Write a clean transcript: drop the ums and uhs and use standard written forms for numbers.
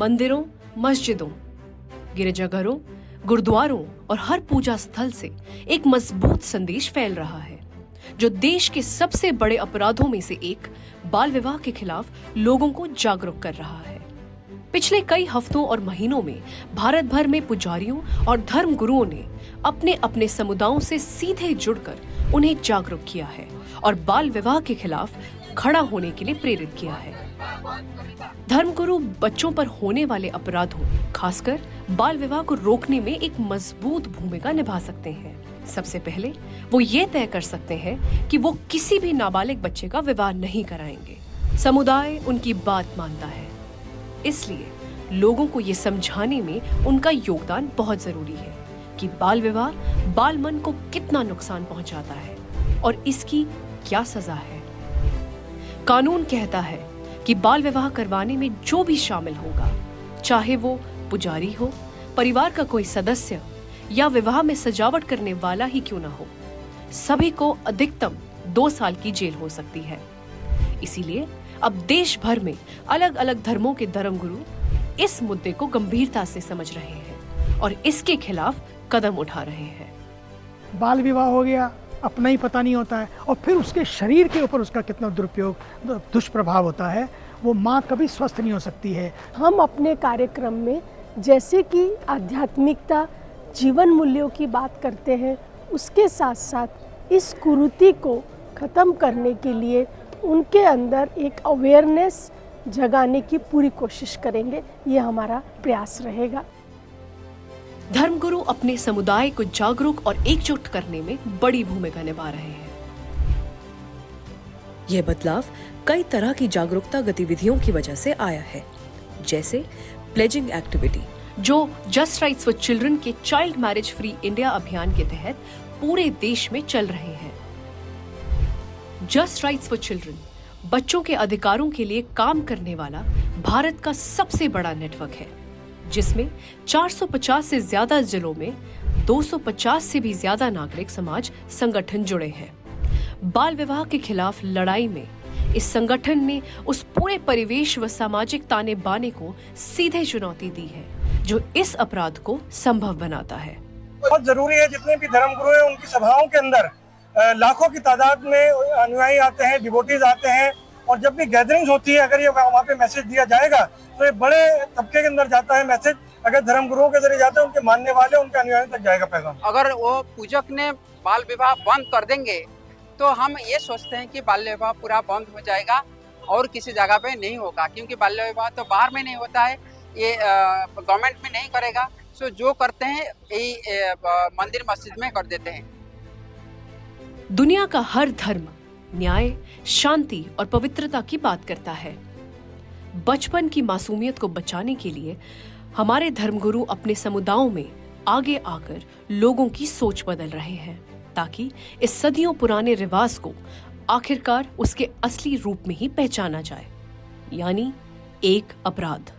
मंदिरों, मस्जिदों, गिरजाघरों, गुरुद्वारों और हर पूजा स्थल से एक मजबूत संदेश फैल रहा है, जो देश के सबसे बड़े अपराधों में से एक बाल विवाह के खिलाफ लोगों को जागरूक कर रहा है। पिछले कई हफ्तों और महीनों में भारत भर में पुजारियों और धर्म गुरुओं ने अपने अपने समुदायों से सीधे जुड़कर उन्हें जागरूक किया है और बाल विवाह के खिलाफ खड़ा होने के लिए प्रेरित किया है। धर्मगुरु बच्चों पर होने वाले अपराधों, खासकर बाल विवाह को रोकने में एक मजबूत भूमिका निभा सकते हैं। सबसे पहले वो ये तय कर सकते हैं कि वो किसी भी नाबालिग बच्चे का विवाह नहीं कराएंगे। समुदाय उनकी बात मानता है, इसलिए लोगों को ये समझाने में उनका योगदान बहुत जरूरी है कि बाल विवाह बाल मन को कितना नुकसान पहुंचाता है और इसकी क्या सजा है। कानून कहता है कि बाल विवाह करवाने में जो भी शामिल होगा, चाहे वो पुजारी हो, परिवार का कोई सदस्य या विवाह में सजावट करने वाला ही क्यों ना हो, सभी को अधिकतम 2 साल की जेल हो सकती है। इसीलिए अब देश भर में अलग अलग धर्मों के धर्मगुरु इस मुद्दे को गंभीरता से समझ रहे हैं और इसके खिलाफ कदम उठा रहे हैं। बाल विवाह हो गया, अपना ही पता नहीं होता है, और फिर उसके शरीर के ऊपर उसका कितना दुरुपयोग, दुष्प्रभाव होता है। वो माँ कभी स्वस्थ नहीं हो सकती है। हम अपने कार्यक्रम में जैसे कि आध्यात्मिकता, जीवन मूल्यों की बात करते हैं, उसके साथ साथ इस कुरीति को ख़त्म करने के लिए उनके अंदर एक अवेयरनेस जगाने की पूरी कोशिश करेंगे। ये हमारा प्रयास रहेगा। धर्मगुरु अपने समुदाय को जागरूक और एकजुट करने में बड़ी भूमिका निभा रहे हैं। यह बदलाव कई तरह की जागरूकता गतिविधियों की वजह से आया है, जैसे प्लेजिंग एक्टिविटी, जो जस्ट राइट्स फॉर चिल्ड्रन के चाइल्ड मैरिज फ्री इंडिया अभियान के तहत पूरे देश में चल रहे हैं। जस्ट राइट्स फॉर चिल्ड्रन बच्चों के अधिकारों के लिए काम करने वाला भारत का सबसे बड़ा नेटवर्क है, जिसमें 450 से ज्यादा जिलों में 250 से भी ज्यादा नागरिक समाज संगठन जुड़े हैं। बाल विवाह के खिलाफ लड़ाई में इस संगठन ने उस पूरे परिवेश व सामाजिक ताने बाने को सीधे चुनौती दी है, जो इस अपराध को संभव बनाता है। बहुत जरूरी है, जितने भी धर्मगुरु हैं उनकी सभाओं के अंदर लाखों की तादाद में अनुयायी आते हैं, डिवोटीज आते हैं, और जब भी गैदरिंग्स होती है, अगर ये वहाँ पे मैसेज दिया जाएगा तो ये बड़े तबके के अंदर जाता है मैसेज। अगर धर्मगुरुओं के जरिए जाता है, उनके मानने वाले, उनके अनुयायी तक जाएगा पैगाम। अगर वो पूजक ने बाल विवाह बंद कर देंगे तो हम ये सोचते हैं कि बाल विवाह पूरा बंद हो जाएगा और किसी जगह पे नहीं होगा, क्योंकि बाल विवाह तो बाहर में नहीं होता है, ये गवर्नमेंट में नहीं करेगा। सो जो करते हैं यही मंदिर मस्जिद में कर देते हैं। दुनिया का हर धर्म न्याय, शांति और पवित्रता की बात करता है। बचपन की मासूमियत को बचाने के लिए हमारे धर्मगुरु अपने समुदायों में आगे आकर लोगों की सोच बदल रहे हैं, ताकि इस सदियों पुराने रिवाज को आखिरकार उसके असली रूप में ही पहचाना जाए, यानी एक अपराध।